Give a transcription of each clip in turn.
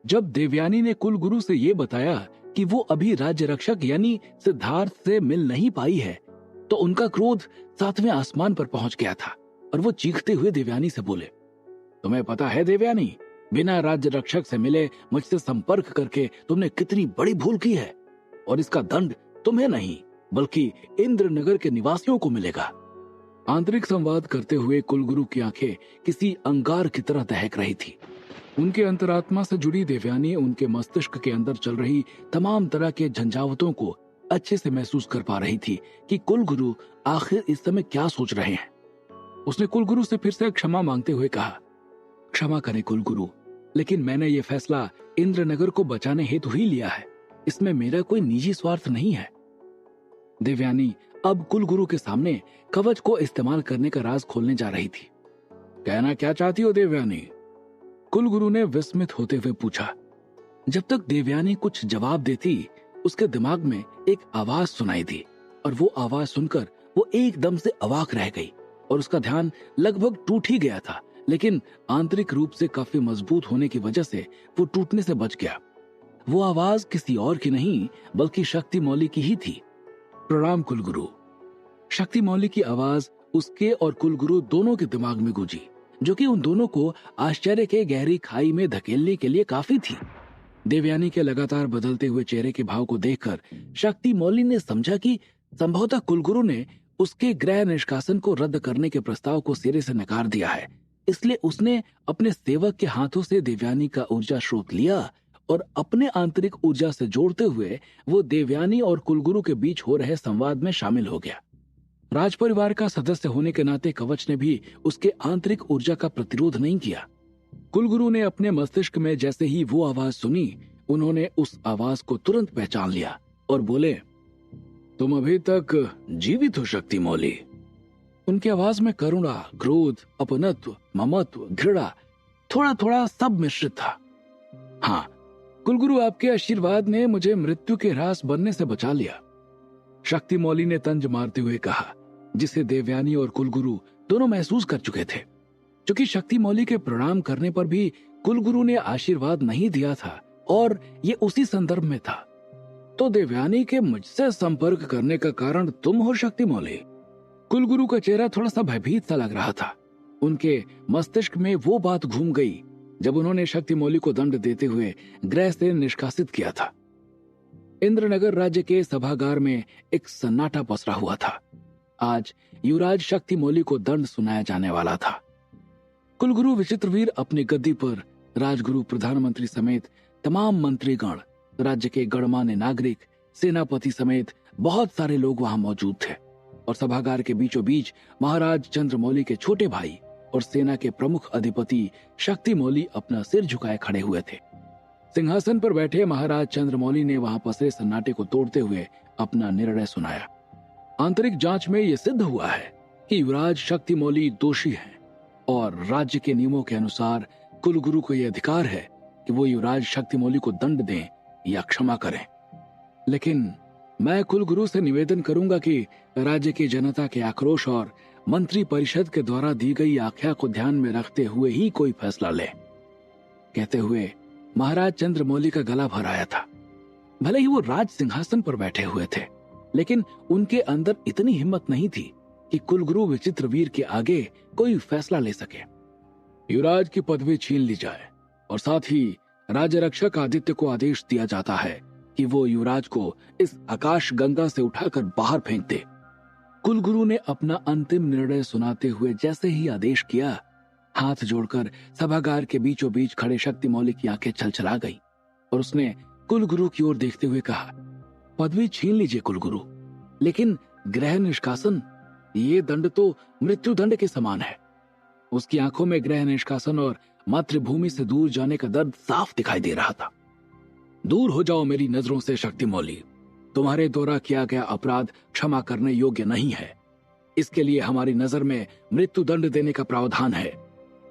जब देवयानी ने कुलगुरु से ये बताया कि वो अभी राज्य रक्षक यानी सिद्धार्थ से मिल नहीं पाई है, तो उनका क्रोध 7वें आसमान पर पहुंच गया था और वो चीखते हुए देवयानी से बोले, तुम्हें पता है देवयानी, बिना राज्य रक्षक से मिले मुझसे संपर्क करके तुमने कितनी बड़ी भूल की है, और इसका दंड तुम्हें नहीं बल्कि इंद्रनगर के निवासियों को मिलेगा। आंतरिक संवाद करते हुए कुलगुरु की आंखें किसी अंगार की तरह दहक रही थी। उनके अंतरात्मा से जुड़ी देवयानी उनके मस्तिष्क के अंदर चल रही तमाम तरह के झंझावतों को अच्छे से महसूस कर पा रही थी कि कुलगुरु आखिर इस समय क्या सोच रहे हैं। उसने कुलगुरु से फिर से क्षमा मांगते हुए कहा, क्षमा करें कुलगुरु, लेकिन मैंने ये फैसला इंद्रनगर को बचाने हेतु ही लिया है, इसमें मेरा कोई निजी स्वार्थ नहीं है। देवयानी अब कुलगुरु के सामने कवच को इस्तेमाल करने का राज खोलने जा रही थी। कहना क्या चाहती हो देवयानी? कुलगुरु ने विस्मित होते हुए पूछा। जब तक देवयानी कुछ जवाब देती, उसके दिमाग में एक आवाज सुनाई दी और वो आवाज सुनकर वो एकदम से अवाक रह गई और उसका ध्यान लगभग टूट ही गया था, लेकिन आंतरिक रूप से काफी मजबूत होने की वजह से वो टूटने से बच गया। वो आवाज किसी और की नहीं बल्कि शक्ति मौली की ही थी। प्रणाम कुलगुरु। शक्ति मौली की आवाज उसके और कुलगुरु दोनों के दिमाग में गूंजी, जो कि उन दोनों को आश्चर्य के गहरी खाई में धकेलने के लिए काफी थी। देवयानी के लगातार बदलते हुए चेहरे के भाव को देखकर शक्ति मौली ने समझा कि संभवतः कुलगुरु ने उसके गृह निष्कासन को रद्द करने के प्रस्ताव को सिरे से नकार दिया है। इसलिए उसने अपने सेवक के हाथों से देवयानी का ऊर्जा स्रोत लिया और अपने आंतरिक ऊर्जा से जोड़ते हुए वो देवयानी और कुलगुरु के बीच हो रहे संवाद में शामिल हो गया। राजपरिवार का सदस्य होने के नाते कवच ने भी उसके आंतरिक ऊर्जा का प्रतिरोध नहीं किया। कुलगुरु ने अपने मस्तिष्क में जैसे ही वो आवाज सुनी, उन्होंने उस आवाज को तुरंत पहचान लिया और बोले, तुम अभी तक जीवित हो शक्ति मौली। उनकी आवाज में करुणा, क्रोध, अपनत्व, ममत्व, घृणा थोड़ा थोड़ा सब मिश्रित था। हाँ कुलगुरु, आपके आशीर्वाद ने मुझे मृत्यु के रास बनने से बचा लिया, शक्ति मौली ने तंज मारते हुए कहा, जिसे देवयानी और कुलगुरु दोनों महसूस कर चुके थे। क्योंकि शक्ति मौली के प्रणाम करने पर भी कुलगुरु ने आशीर्वाद नहीं दिया था और ये उसी संदर्भ में था। तो देवयानी के मुझसे संपर्क करने का कारण तुम हो शक्ति मौली? कुलगुरु का चेहरा थोड़ा सा भयभीत सा लग रहा था। उनके मस्तिष्क में वो बात घूम गई जब उन्होंने शक्ति मौली को दंड देते हुए गृह से निष्कासित किया था। इंद्रनगर राज्य के सभागार में एक सन्नाटा पसरा हुआ था। आज युवराज शक्ति मौली को दंड सुनाया जाने वाला था। कुलगुरु विचित्रवीर अपनी गद्दी पर राजगुरु, प्रधानमंत्री समेत तमाम मंत्रीगण, राज्य के गणमान्य नागरिक, सेनापति समेत बहुत सारे लोग वहां मौजूद थे और सभागार के बीचों बीच महाराज चंद्रमौली के छोटे भाई और सेना के प्रमुख अधिपति शक्ति मौली अपना सिर झुकाए खड़े हुए थे। सिंहासन पर बैठे महाराज चंद्रमौली ने वहां पसरे सन्नाटे को तोड़ते हुए अपना निर्णय सुनाया। आंतरिक जांच में यह सिद्ध हुआ है कि युवराज शक्ति मौली दोषी हैं और राज्य के नियमों के अनुसार कुलगुरु को यह अधिकार है कि वो युवराज शक्ति मौली को दंड दें या क्षमा करें। लेकिन मैं कुलगुरु से निवेदन करूंगा कि राज्य की जनता के आक्रोश और मंत्री परिषद के द्वारा दी गई आज्ञा को ध्यान में रखते हुए ही कोई फैसला ले। कहते हुए महाराज चंद्रमौली का गला भर आया था। भले ही वो राज सिंहासन पर बैठे हुए थे, लेकिन उनके अंदर इतनी हिम्मत नहीं थी कि कुलगुरु विचित्रवीर के आगे कोई फैसला ले सके। युवराज की पदवी छीन ली जाए और साथ ही राज्य रक्षक आदित्य को आदेश दिया जाता है कि वो युवराज को इस आकाश गंगा से उठाकर बाहर फेंक दे। कुलगुरु ने अपना अंतिम निर्णय सुनाते हुए जैसे ही आदेश किया, हाथ जोड़कर सभागार के बीचों बीच खड़े शक्ति मौली की आंखें छलछला गई और उसने कुलगुरु की ओर देखते हुए कहा, पदवी छीन लीजिए कुलगुरु, लेकिन गृह निष्कासन, ये दंड तो मृत्यु दंड के समान है। उसकी आंखों में गृह निष्कासन और मातृभूमि से दूर जाने का दर्द साफ दिखाई दे रहा था। दूर हो जाओ मेरी नजरों से शक्ति मौली, तुम्हारे द्वारा किया गया अपराध क्षमा करने योग्य नहीं है। इसके लिए हमारी नजर में मृत्यु दंड देने का प्रावधान है,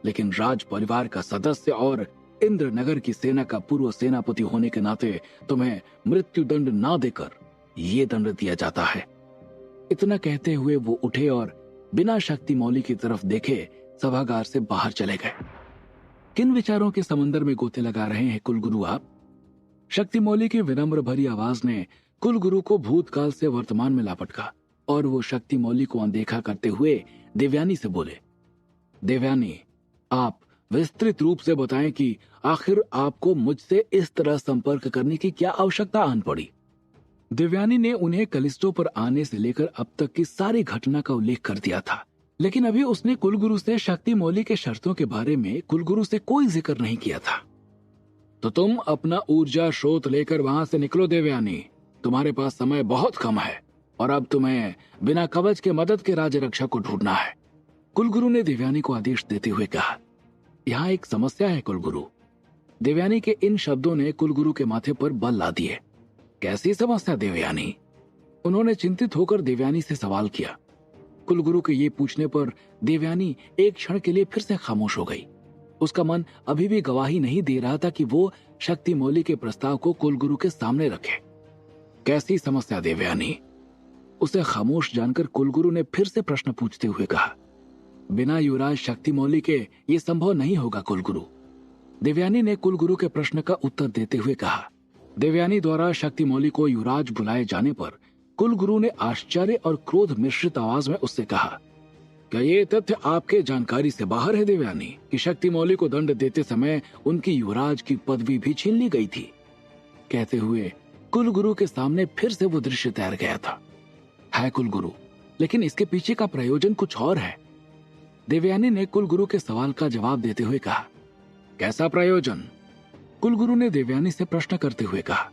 लेकिन राज परिवार का सदस्य और इंद्रनगर की सेना का पूर्व सेनापति होने के नाते तुम्हें मृत्यु दंड ना देकर ये दंड दिया जाता है। इतना कहते हुए वो उठे और बिना शक्ति मौली की तरफ देखे सभागार से बाहर चले गए। किन विचारों के समंदर में गोते लगा रहे हैं कुलगुरु आप? शक्तिमौली की विनम्र भरी आवाज ने कुलगुरु को भूतकाल से वर्तमान में लापटका और वो शक्तिमौली को अनदेखा करते हुए देवयानी से बोले, देवयानी, आप विस्तृत रूप से बताएं कि आखिर आपको मुझसे इस तरह संपर्क करने की क्या आवश्यकता आन पड़ी। देवयानी ने उन्हें कलिस्टो पर आने से लेकर अब तक की सारी घटना का उल्लेख कर दिया था, लेकिन अभी उसने कुलगुरु से शक्तिमौली के शर्तों के बारे में कुलगुरु से कोई जिक्र नहीं किया था। तो तुम अपना ऊर्जा स्रोत लेकर वहां से निकलो देवयानी, तुम्हारे पास समय बहुत कम है और अब तुम्हें बिना कवच के मदद के राज्य रक्षा को ढूंढना है। कुलगुरु ने देवयानी को आदेश देते हुए कहा, यहाँ एक समस्या है कुलगुरु। देवयानी के इन शब्दों ने कुलगुरु के माथे पर बल ला दिए। कैसी समस्या देवयानी? उन्होंने चिंतित होकर देवयानी से सवाल किया। कुलगुरु के ये पूछने पर देवयानी एक क्षण के लिए फिर से खामोश हो गई। उसका मन अभी भी गवाही नहीं दे रहा था कि वो शक्तिमौली के प्रस्ताव को कुलगुरु के सामने रखे। कैसी समस्या देवयानी? उसे खामोश जानकर कुलगुरु ने फिर से प्रश्न पूछते हुए कहा, बिना युवराज शक्तिमौली के ये संभव नहीं होगा कुलगुरु। देवयानी ने कुलगुरु के प्रश्न का उत्तर देते हुए कहा। देवयानी द्वारा शक्तिमौली को युवराज बुलाए जाने पर कुलगुरु ने आश्चर्य और क्रोध मिश्रित आवाज में उससे कहा, क्या ये तथ्य आपके जानकारी से बाहर है देवयानी कि शक्तिमौली को दंड देते समय उनकी युवराज की पदवी भी छीन ली गई थी? कहते हुए कुलगुरु के सामने फिर से वो दृश्य तैर गया था। है कुलगुरु, लेकिन इसके पीछे का प्रयोजन कुछ और है। देवयानी ने कुलगुरु के सवाल का जवाब देते हुए कहा, कैसा प्रयोजन? कुलगुरु ने देवयानी से प्रश्न करते हुए कहा,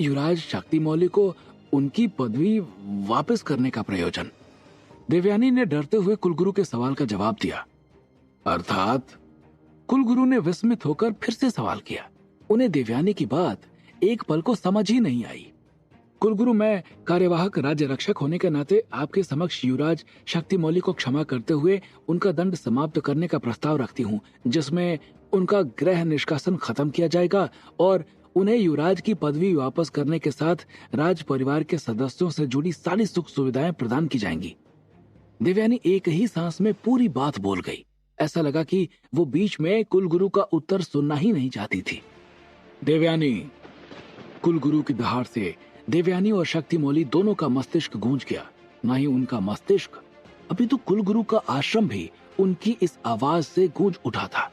युवराज शक्तिमौली को उनकी पदवी वापस करने का प्रयोजन। देवयानी ने डरते हुए कुलगुरु के सवाल का जवाब दिया। अर्थात? कुलगुरु ने विस्मित होकर फिर से सवाल किया। उन्हें देवयानी की बात एक पल को समझ ही नहीं आई। कुलगुरु, मैं कार्यवाहक राज्य रक्षक होने के नाते आपके समक्ष युवराज शक्तिमौली को क्षमा करते हुए उनका दंड समाप्त करने का प्रस्ताव रखती हूँ, जिसमें उनका गृह निष्कासन खत्म किया जाएगा और उन्हें युवराज की पदवी वापस करने के साथ राज परिवार के सदस्यों से जुड़ी सारी सुख सुविधाएं प्रदान की जाएंगी। देवयानी एक ही सांस में पूरी बात बोल गई। ऐसा लगा कि वो बीच में कुलगुरु का उत्तर सुनना ही नहीं चाहती थी। देवयानी! कुलगुरु की दहाड़ से देवयानी और शक्तिमौली दोनों का मस्तिष्क गूंज गया। न ही उनका मस्तिष्क, अभी तो कुलगुरु का आश्रम भी उनकी इस आवाज से गूंज उठा था,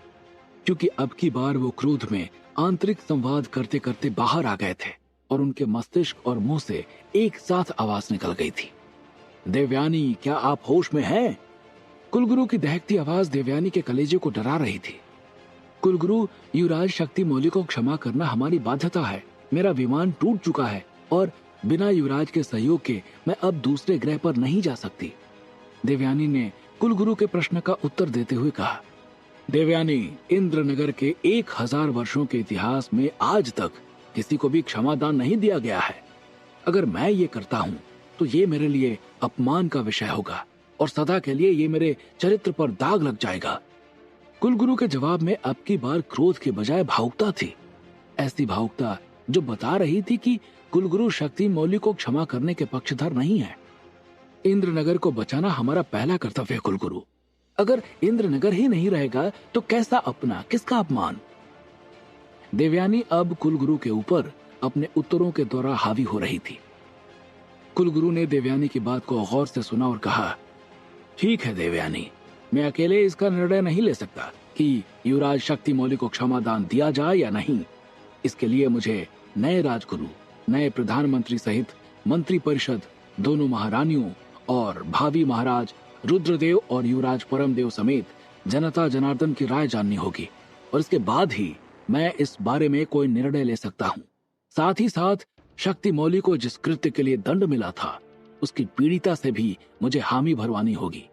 क्योंकि अब की बार वो क्रोध में आंतरिक संवाद करते करते बाहर आ गए थे और उनके मस्तिष्क और मुंह से एक साथ आवाज निकल गई थी। देवयानी, क्या आप होश में हैं? कुलगुरु की दहकती आवाज देवयानी के कलेजे को डरा रही थी। कुलगुरु, युवराज शक्तिमौली को क्षमा करना हमारी बाध्यता है। मेरा विमान टूट चुका है और बिना युवराज के सहयोग के मैं अब दूसरे ग्रह पर नहीं जा सकती। देवयानी ने कुलगुरु के प्रश्न का उत्तर देते हुए कहा। देवयानी, इंद्रनगर के 1000 वर्षों के इतिहास में आज तक किसी को भी क्षमादान नहीं दिया गया है। अगर मैं ये करता हूँ तो ये मेरे लिए अपमान का विषय होगा और सदा के लिए ये मेरे चरित्र पर दाग लग जाएगा। कुलगुरु के जवाब में अब की बार क्रोध के बजाय भावुकता थी। ऐसी भावुकता जो बता रही थी कि कुलगुरु शक्तिमौली को क्षमा करने के पक्षधर नहीं है। इंद्रनगर को बचाना हमारा पहला कर्तव्य है कुलगुरु। अगर इंद्रनगर ही नहीं रहेगा तो कैसा अपना, किसका अपमान? देवयानी अब कुलगुरु के ऊपर अपने उत्तरों के द्वारा हावी हो रही थी। कुलगुरु ने देवयानी की बात को गौर से सुना और कहा, ठीक है देवयानी, मैं अकेले इसका निर्णय नहीं ले सकता कि युवराज शक्तिमौली को क्षमादान दिया जाए या नहीं। इसके लिए मुझे नए राजगुरु, नए प्रधानमंत्री सहित मंत्री परिषद, दोनों महारानियों और भावी महाराज रुद्रदेव और युवराज परमदेव समेत जनता जनार्दन की राय जाननी होगी और इसके बाद ही मैं इस बारे में कोई निर्णय ले सकता हूँ। साथ ही साथ शक्तिमौली को जिस कृत्य के लिए दंड मिला था उसकी पीड़िता से भी मुझे हामी भरवानी होगी।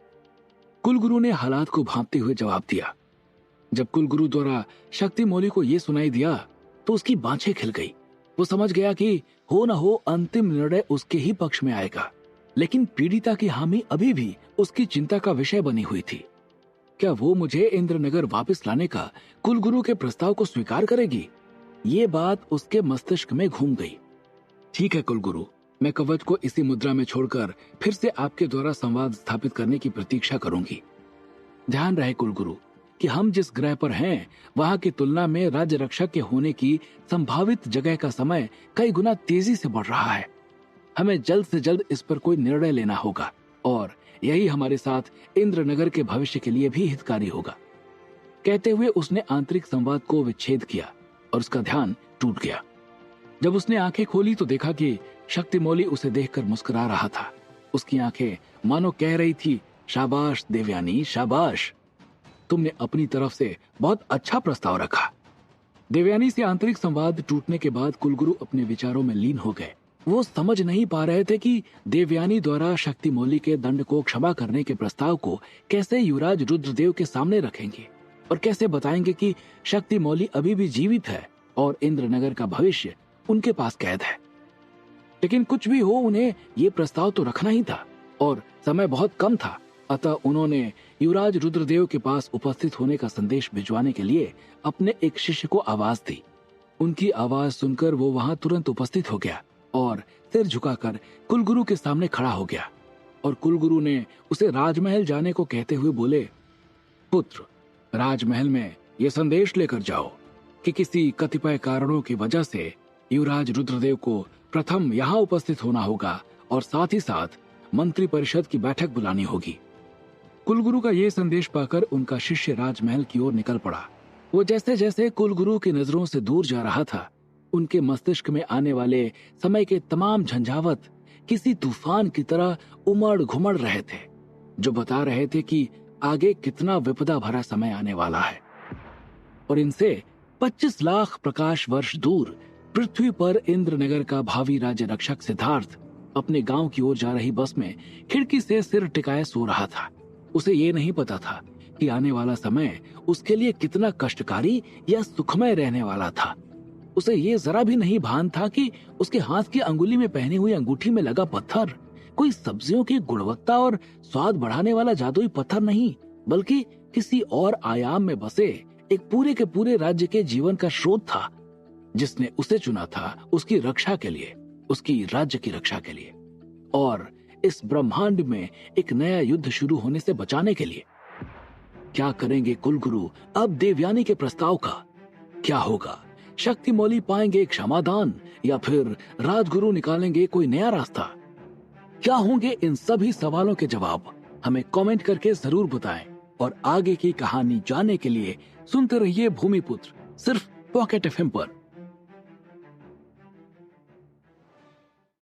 कुलगुरु ने हालात को भांपते हुए जवाब दिया। जब कुलगुरु द्वारा शक्तिमौली को यह सुनाई दिया तो उसकी बाँछें खिल गई। वो समझ गया कि हो न हो अंतिम निर्णय उसके ही पक्ष में आएगा, लेकिन पीड़िता की हामी अभी भी उसकी चिंता का विषय बनी हुई थी। क्या वो मुझे इंद्रनगर वापस लाने का कुलगुरु के प्रस्ताव को स्वीकार करेगी? ये बात उसके मस्तिष्क में घूम गई। ठीक है कुलगुरु, मैं कवच को इसी मुद्रा में छोड़कर फिर से आपके द्वारा संवाद स्थापित करने की प्रतीक्षा करूंगी। ध्यान रहे कुलगुरु, कि हम जिस ग्रह पर हैं वहां की तुलना में राज्य रक्षक के होने की संभावित जगह का समय कई गुना तेजी से बढ़ रहा है। हमें जल्द से जल्द इस पर कोई निर्णय लेना होगा और यही हमारे साथ इंद्रनगर के भविष्य के लिए भी हितकारी होगा। कहते हुए उसने आंतरिक संवाद को विच्छेद किया और उसका ध्यान टूट गया। जब उसने आंखें खोली तो देखा कि शक्तिमौली उसे देखकर मुस्कुरा रहा था। उसकी आंखें मानो कह रही थी, शाबाश देवयानी, शाबाश, तुमने अपनी तरफ से बहुत अच्छा प्रस्ताव रखा। देवयानी से आंतरिक संवाद टूटने के बाद कुलगुरु अपने विचारों में लीन हो गए। वो समझ नहीं पा रहे थे कि देवयानी द्वारा शक्तिमौली के दंड को क्षमा करने के प्रस्ताव को कैसे युवराज रुद्रदेव के सामने रखेंगे और कैसे बताएंगे कि शक्तिमौली अभी भी जीवित है और इंद्रनगर का भविष्य उनके पास कैद है। लेकिन कुछ भी हो, उन्हें ये प्रस्ताव तो रखना ही था और समय बहुत कम था। अतः उन्होंने युवराज रुद्रदेव के पास उपस्थित होने का संदेश भिजवाने के लिए अपने एक शिष्य को आवाज दी। उनकी आवाज सुनकर वो वहां तुरंत उपस्थित हो गया और सिर झुकाकर कुलगुरु के सामने खड़ा हो गया। और कुलगुरु ने उसे राजमहल जाने को कहते हुए बोले, पुत्र, राजमहल में यह संदेश लेकर जाओ कि किसी कतिपय कारणों की वजह से युवराज रुद्रदेव को प्रथम यहाँ उपस्थित होना होगा और साथ ही साथ मंत्री परिषद की बैठक बुलानी होगी। कुलगुरु का यह संदेश पाकर उनका शिष्य राजमहल की ओर निकल पड़ा। वो जैसे जैसे कुलगुरु की नजरों से दूर जा रहा था, उनके मस्तिष्क में आने वाले समय के तमाम झंझावत किसी तूफान की तरह उमड़ घुमड़ रहे थे, जो बता रहे थे कि आगे कितना विपदा भरा समय आने वाला है। और इनसे 25 लाख प्रकाश वर्ष दूर पृथ्वी पर इंद्रनगर का भावी राज्य रक्षक सिद्धार्थ अपने गांव की ओर जा रही बस में खिड़की से सिर टिकाए सो रहा था। उसे ये नहीं पता था कि आने वाला समय उसके लिए कितना कष्टकारी या सुखमय रहने वाला था। उसे ये जरा भी नहीं भान था कि उसके हाथ की अंगुली में पहनी हुई अंगूठी में लगा पत्थर कोई सब्जियों की गुणवत्ता और स्वाद बढ़ाने वाला जादुई पत्थर नहीं, बल्कि किसी और आयाम में बसे एक पूरे के पूरे राज्य के जीवन का स्रोत था, जिसने उसे चुना था उसकी रक्षा के लिए, उसकी राज्य की रक्षा के लिए और इस ब्रह्मांड में एक नया युद्ध शुरू होने से बचाने के लिए। क्या करेंगे कुलगुरु अब देवयानी के प्रस्ताव का? क्या होगा? शक्तिमौली पाएंगे एक क्षमादान या फिर राजगुरु निकालेंगे कोई नया रास्ता? क्या होंगे इन सभी सवालों के जवाब? हमें कमेंट करके जरूर बताएं और आगे की कहानी जानने के लिए सुनते रहिए भूमिपुत्र, सिर्फ पॉकेट एफएम पर।